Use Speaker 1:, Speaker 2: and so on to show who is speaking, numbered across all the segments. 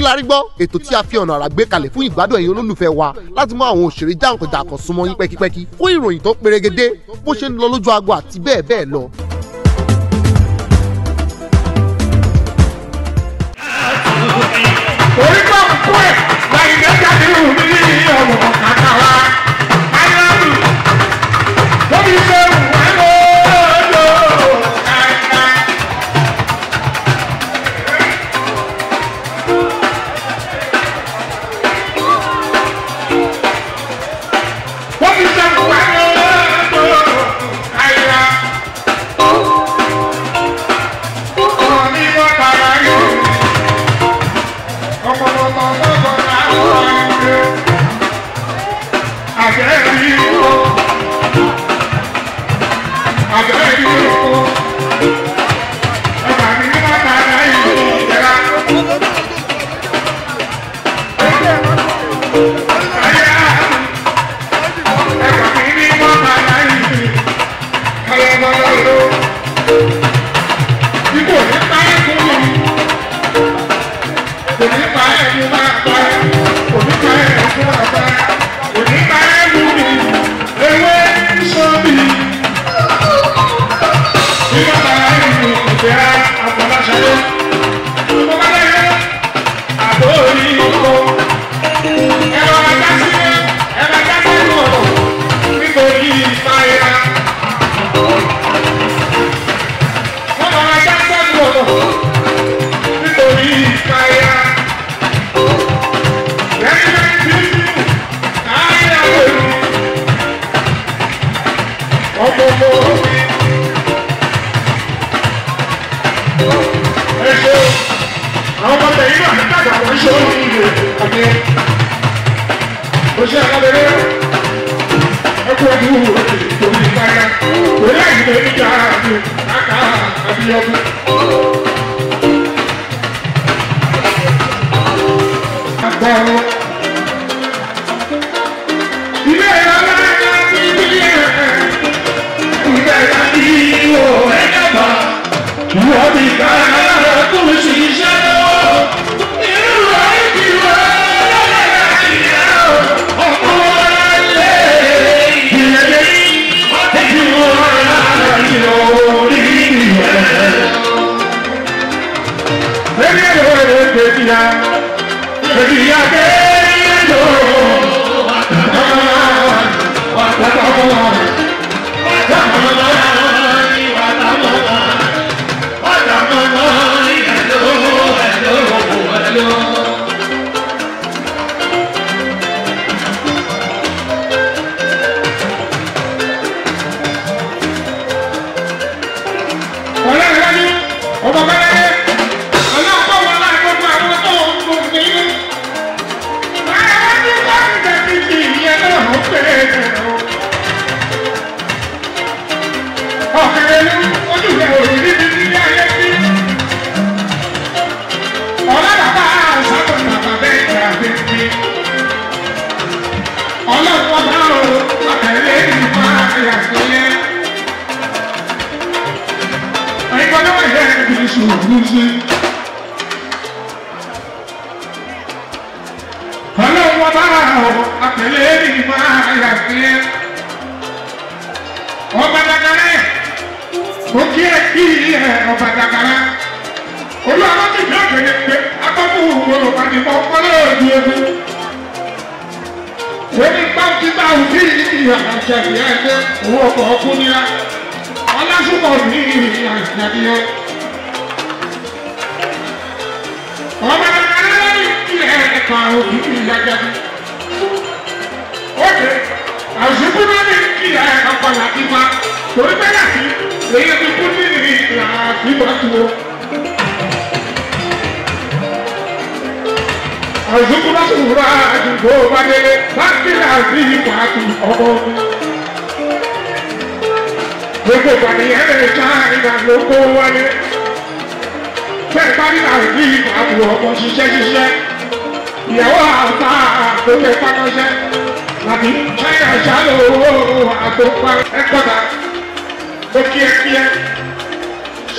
Speaker 1: kí la rí gbọ́ ètò tí a fi ọ̀nà àrà gbé kalẹ̀ fún ìgbádùn ẹ̀yin olólùfẹ́ wa láti mú àwọn òṣèré jàǹkànjàǹkàn súnmọ́ yín pẹ́kípẹ́kí fún ìròyìn tó perégedé bó ṣe ń lọ lójú agbo àti bẹ́ẹ̀ bẹ́ẹ̀ lọ.
Speaker 2: orí kọ́ kú ẹ̀ láì lẹ́jà nínú ní ọmọ kàkà wa ayélujára lóbi ṣe wà lóòótọ́ kàkà. lóbi ṣe wà lóòótọ́ ayélujára ọ̀rọ̀ ní wọ́n tara yóò.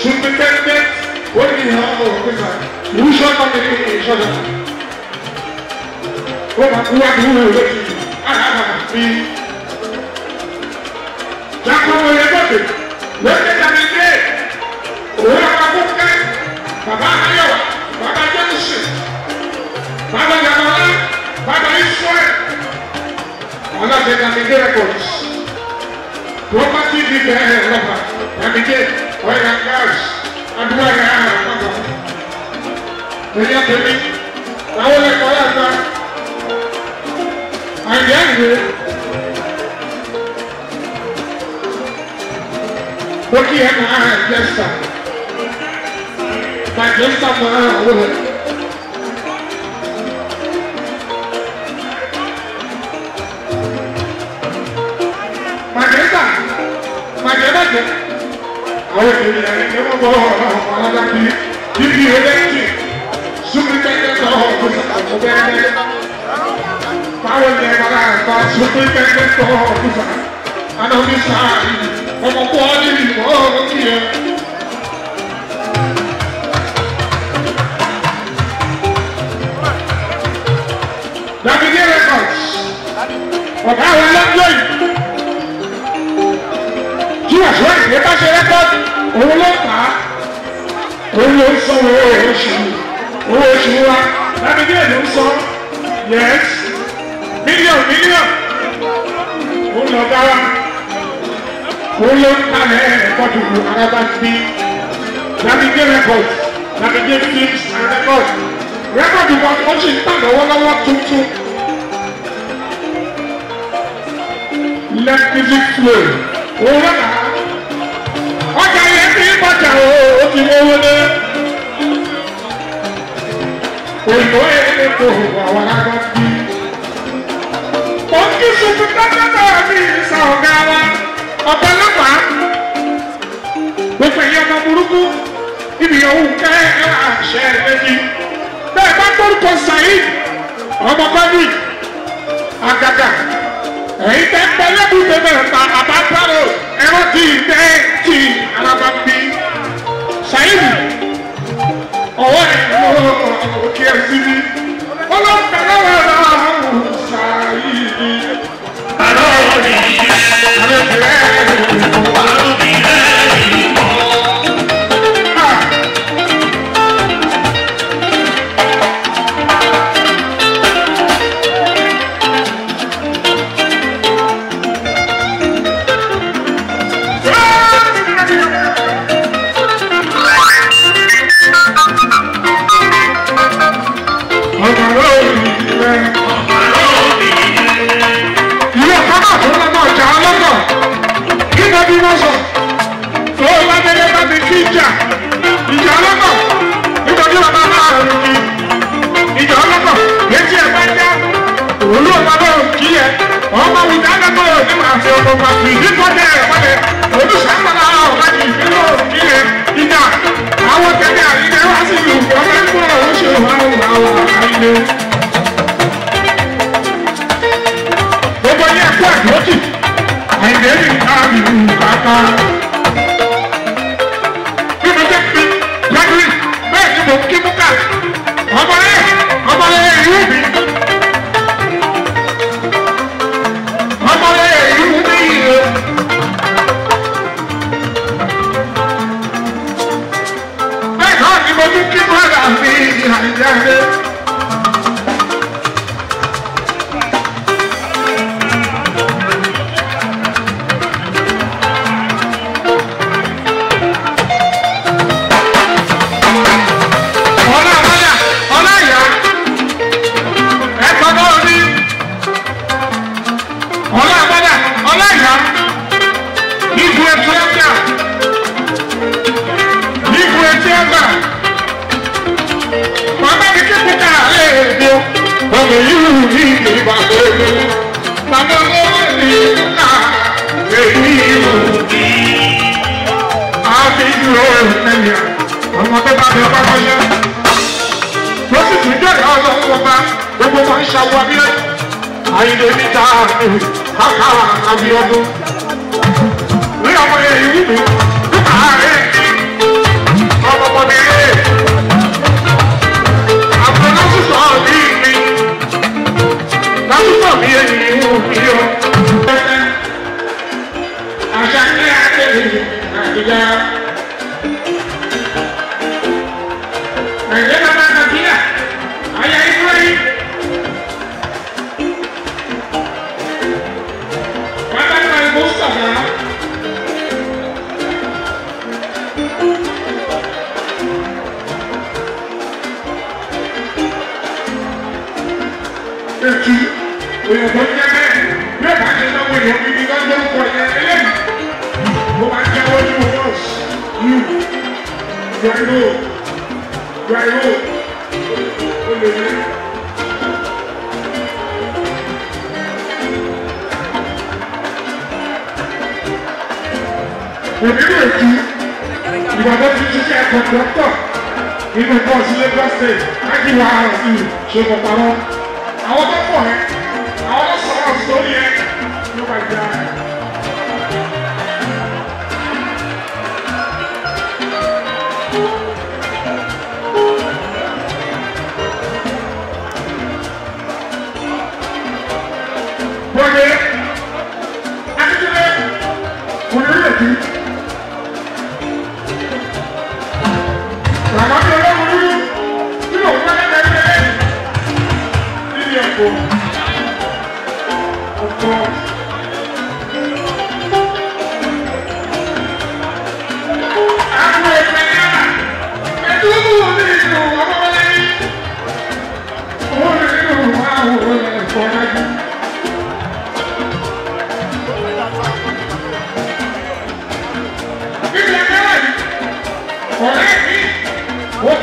Speaker 2: Superintendent, what do you have? ó máa kú wájú lójú alábàáfi. Jákòó yẹ lóde lóde dàbí dé òun àpapọ̀ kẹ́ bàbá ayọ̀ bàbá jẹ́kùsì bàbá jàmọ́lá bàbá ìṣúwẹ̀ ọlọ́dẹ dàbí dé records property dealer lọ́ba dàbí dé oil and gas adúlá yà á àpapọ̀ ẹ̀yà tèmi àwọn ẹ̀kọ́ yàtọ̀ àyẹ̀ ìwé. Porque é majesta, majesta mão. Majesta, majesta. Olha que ele é uma boa, daqui, de violente, suplicante da roça, Paulo Negara, suplicante da roça, a não me sai. Como pode morrer? David Records. Ọ̀gá àwọn ọlọ́jọ́ yìí. Tí àṣọ ìgbé bá ṣe rẹ́kọ̀dì, òun ló kà á. Òun ló ń sọ owó oṣù wa. David ló ń sọ, yes, mílíọ̀nù. Òun lọ bá wa. Olóńtà ẹ̀ẹ́dẹ́gbọ́dù arábàtì Navigate Records, Navigate Films and Records. Rẹ́kọ̀dù wọn ó sì ń tà lọ́wọ́lọ́wọ́ tuntun. Let music flow. Owó náà. Ọjà yẹn ti ń bọ̀jà ó ti lówó lé. Òyìnbó ẹ̀ẹ́dẹ́gbò àwọn arábàtì. Òǹkì sùkú tọ́tọ́tọ́ mi ìsà ọ̀gá wa. Ọ̀pọ̀lọpàá gbogbo ẹ̀yẹ ọmọ burúkú ibi òun kẹ́ ẹ àṣẹ ẹ̀ẹ́dì bẹ́ẹ̀ bá gbórúkọ Saheed ọmọ kọ́bí àgàgà ẹ̀yìn tẹ́ ń bẹ lẹ́bùté bẹ̀rẹ̀ pa àbábárò ẹ̀rọ tí ì tẹ́ tí alábàbí Saheed ọwọ́ ẹ̀ ló kí ẹ sí ní ọlọ́pàá lọ́wọ́ ọ̀hún Saheed. Ẹ̀jẹ̀ bàbá Nàìjíríà, àyà ìfúra yìí. Bàbá náà ìbò sọ̀rọ̀. Ètù òyìnbó jẹ́ bẹ́ẹ̀, yóò bá jẹ́ lọ́wọ́ èèyàn bíbí lọ́jọ́ ń pọ̀ yẹn eléyìí. Mo máa jẹ́ wọ́n ní ọjọ́ yìí. Drive. Ònírò ètú ìgbàgbọ́ ti ṣiṣẹ́ kọ̀ǹdọ́tọ̀ nínú bọ́ọ̀sì Lagos State ájíwá àrùn ṣe pọ̀pọ̀rọ̀. Àwọn tó pọ̀ ẹ́, àwọn tó sọ̀rọ̀ sórí ẹ ló bá jẹ́ ẹ. Bọ́dé, akíkílẹ̀, ònírò ètú. Ramadi olóhùn dúdú nínú òun bá dẹ́gbẹ́ ẹgbẹ́ níbi ẹ̀kọ́. Ọ̀pọ̀. Àpò ìpè náà, ẹ̀dúgbò ní ìlú ọmọbọ́láyé. Owó rẹ̀ nínú àwọn ẹ̀kọ́ dájú. Níbi ẹgbẹ́ wáyé, ọ̀rẹ́ mi. What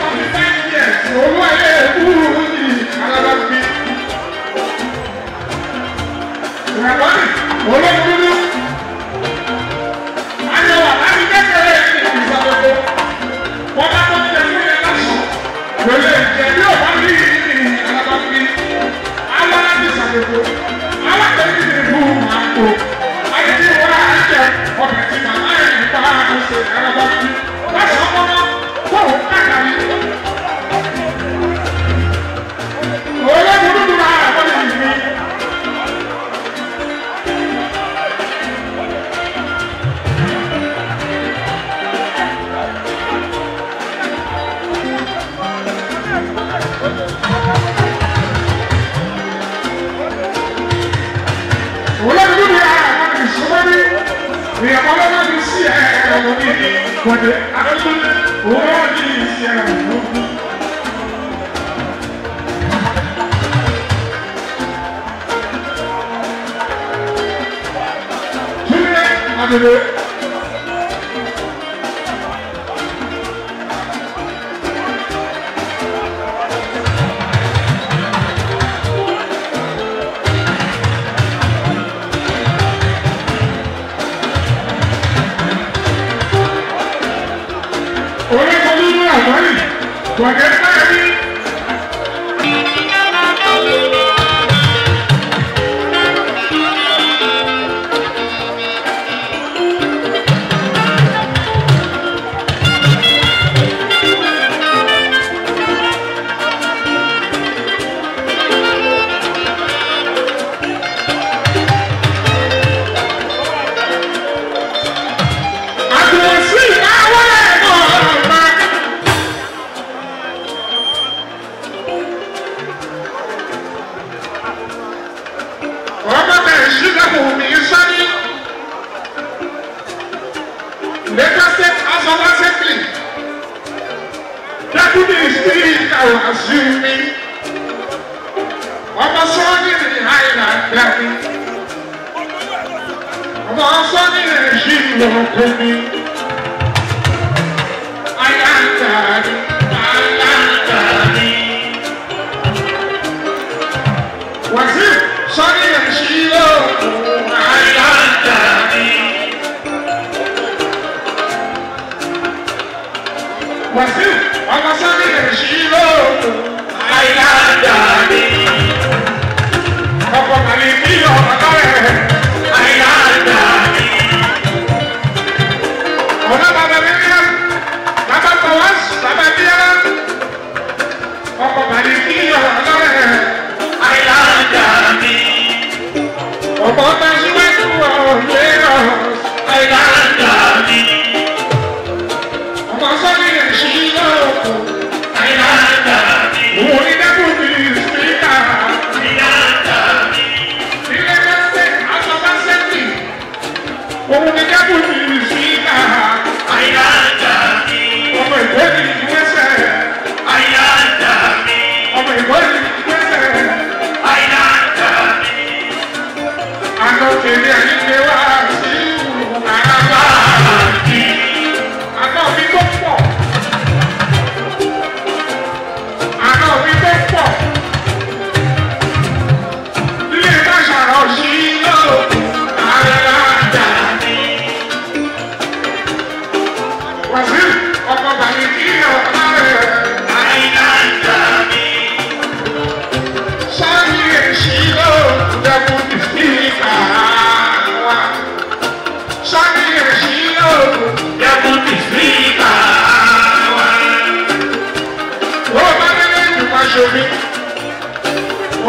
Speaker 2: 45 years? Owó ayé ìwúrú ní alábàbí. Ìrànlọ́nì olóògùnú. Ayọ̀wà láti kékeré ìsàlọ́gbọ́. Wọ́n bá tó tẹ̀ fún yẹn lásán. Pẹ̀lú ẹ̀jẹ̀ bí ò bá rí alábàbí. Àwọn láti ìsàlọ́gbọ́. Àwọn tẹ̀lé ìlú àpò. Ayé tí wọ́n á jẹ ọbẹ̀ tí màmá ẹ̀ nípa àṣẹ alábàbí. Lásán mọ́ná.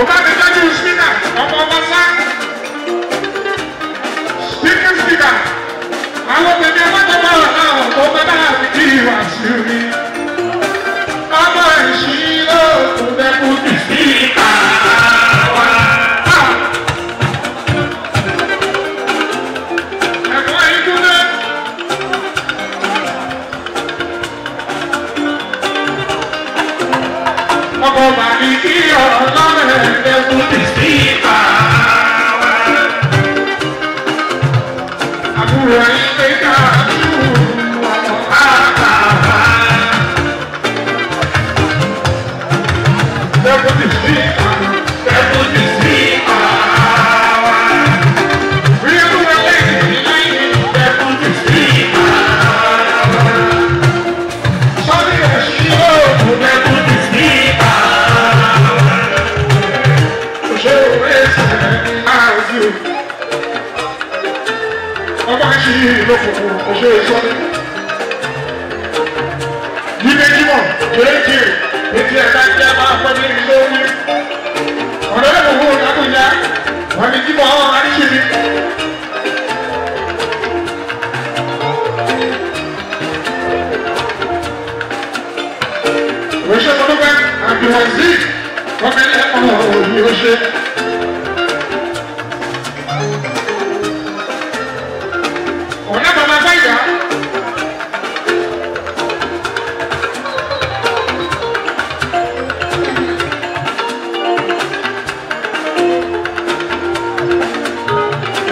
Speaker 2: Ọba mi dájú spíkà ọmọ ọba sá. Spíkà. Àwọn obìnrin ọlọ́dọ̀ọ́bà wà náà tó bá náà fi kí ìwà sí mi. Ọmọ ìṣirò kò dẹ́kun ti spíkà wa. Ẹ̀fọ́ ìdúró. Ọmọ bàbí kí ọ̀rọ̀ lọ́rẹ̀ dẹ́kun ti spíkà wa. Àbúrò yín pé ká dúró ọmọ àkàrà. Dẹ́kun ti spíkà. Dẹ́kun ti spíkà wa. Rí ẹ̀dúró lẹ́yìn lẹ́yìn. Dẹ́kun ti spíkà wa. Sọ́ni ẹ̀ṣin òògùn dẹ́kun ti spíkà wa. Òṣèré ẹ̀sẹ̀ ní àjò. Ọba ṣe lókùnkùn òṣèré sọ́ni. Jíde jímọ̀ kéèké etí ẹ̀ka jẹ́ máa pẹ́ ní ilé orí. Ọ̀dọ́ lẹ́nu owó ìdákùnjá wọ́n ní jímọ̀ ọ̀hún àríṣìírí. Òṣèré ọdúnpẹ́ àbíwọ̀nsí ọmọ ẹlẹ́kọ̀ọ́ òní oṣù. Ọ̀nà bàbá báyìí.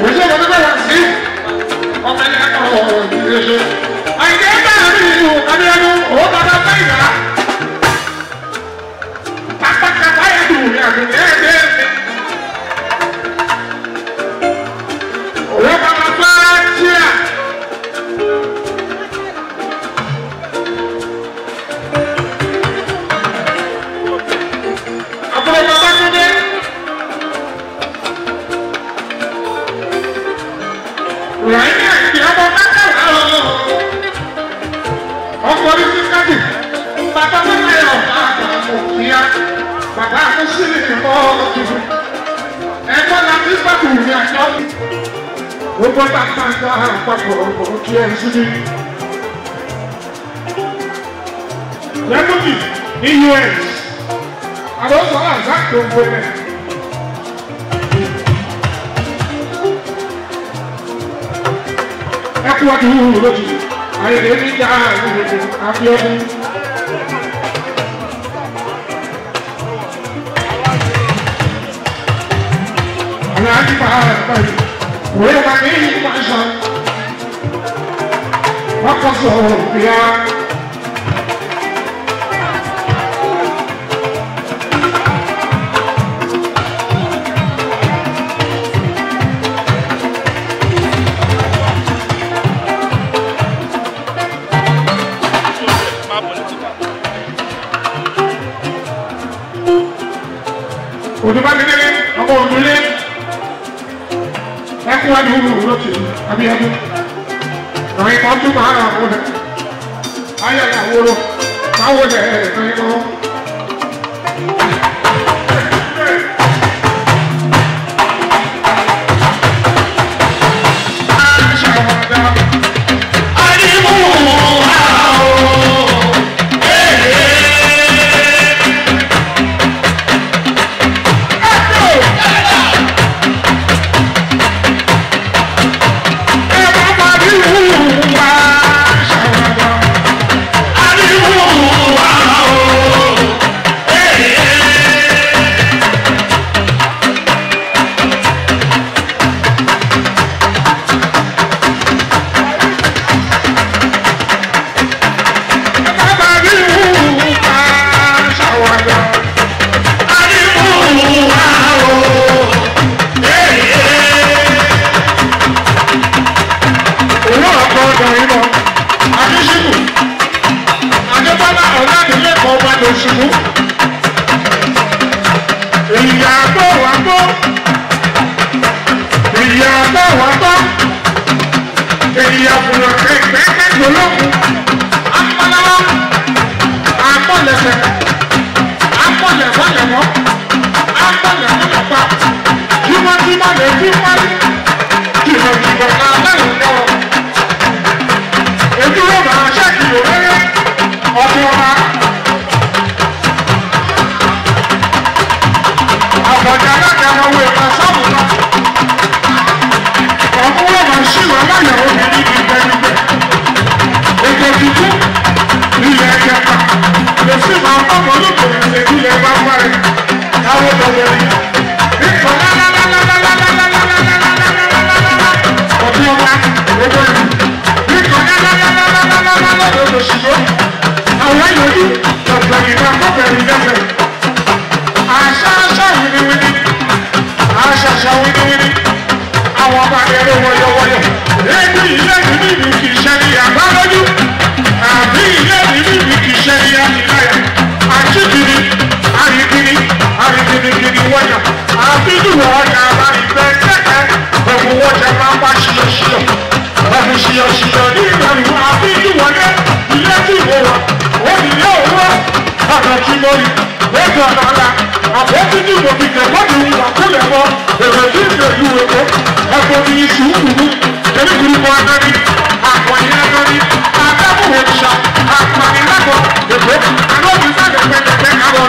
Speaker 2: Òṣèré ọdúnpẹ́ wà sí ọmọ ẹlẹ́kọ̀ọ́ òní oṣù. Àìjẹ́ bá rí ìlú Abíọ́dún òun bàbá báyìí. Pápákọ̀ báyìí dùn ní àdùnnú ẹ̀ẹ́dẹ́gbẹ̀. Òun bàbá bá tíà. Àbúrò bàbá tó dé. Ràìní àti ọmọ bákàrà ọ̀rọ̀. Ọkọ̀ orí sí kájì. Bàbá bàbá yọ̀ àgbàmọ̀ kíá. Bàbá àkọsílẹ̀ ìmọ̀ ọ̀tún. Ẹ̀gbọ́n láti pàtó ní àjọ. Gbogbo bàbá àgbà àpapọ̀ ọ̀pọ̀ kí ẹ sí ní. Lẹ́mọ̀tì ní US. Àwọn sọ̀rọ̀ àgbàdo gbogbo ẹ̀. Ẹ kú ọdún lójú. Àyèdè ní ìjà ìrìnàjò Abíọ́dún. Aláàjì bàá báyìí. Òwe wà ní ìpàṣọ. Wọ́n kọ́ sọ̀rọ̀ bíyà. Òdùbánilé ọmọ òdùlé ẹkún wá ní wúlò lókè Abíọ́dún ọ̀rìn kan tún máa rà wọ́n dẹ̀ ayẹyẹ àwòrò máa wọ́n dẹ̀ ẹ̀ẹ́dẹ̀ lọ́wọ́. tí wọ́n jìnnà náà lẹ́yìn náà. Ètò yóò máa ṣẹ́kì òréré ọdún ọba. Àbọ̀dé alága máa wo ìpa sọ́ọ̀bù náà. Ọ̀pọ̀ wọn máa ṣì wọ́n láyàwó mi ní ìgbẹ́nigbẹ́. Ètò tuntun ilẹ̀ ẹ̀jẹ̀pà lè sì máa fọ́mọ olókòwò ṣe ilẹ̀ bá parí. Táwọn bẹ̀rẹ̀ rí. Nípa ọdún ọba gbogbo ìlú. Nípa òṣìṣẹ́ àwọn ìlú ọ̀gbọ̀n ìgbà kọ́bẹ̀rẹ̀ lẹ́sẹ̀. Àṣà wíníwíní. Àṣà wíníwíní. Àwọn ọba ẹ̀rọ wọ̀yọ̀wọ̀yọ̀. Ebi ilé ìlú ìlú kì í ṣe ní àbálọ́jú. Àbí ilé ìlú ìlú kì í ṣe ní àtìláyà. Àjíkiri, àríkiri wọ́jà. Àbídùwọ̀ ọjà àbáyìnbẹ́ kẹ́kẹ́. Ẹ̀bùn wọ́jà máa ń bá ṣiyọ̀ṣiyọ̀. Ẹ̀bùn ṣiyọ̀ṣiyọ̀ ní ìlú àbídùwọ̀lé. Ilé tí ìwọ wọ̀, ó ní ilé òwúrọ̀. Ọ̀nà tí mo rí, lójú ọ̀nà ọ̀la. Àbọ̀ tí ní ìbò fi tẹ̀kọ́ ní ìwà kúlẹ̀ mọ́. Èrò tí ń tẹ̀ ìlú èkó. Ẹ̀bùn ní iṣu kùkú. Èmi kùrù mọ́ ẹgbẹ́ ní. Àpọ̀yìn ẹgbẹ́ ní. Àbẹ́kùn òrìṣà. Àpọ̀yìn lẹ́kọ̀ọ́. Èkó. Àlọ́ mi sáré pẹ́ẹ́pẹ́ káwọ́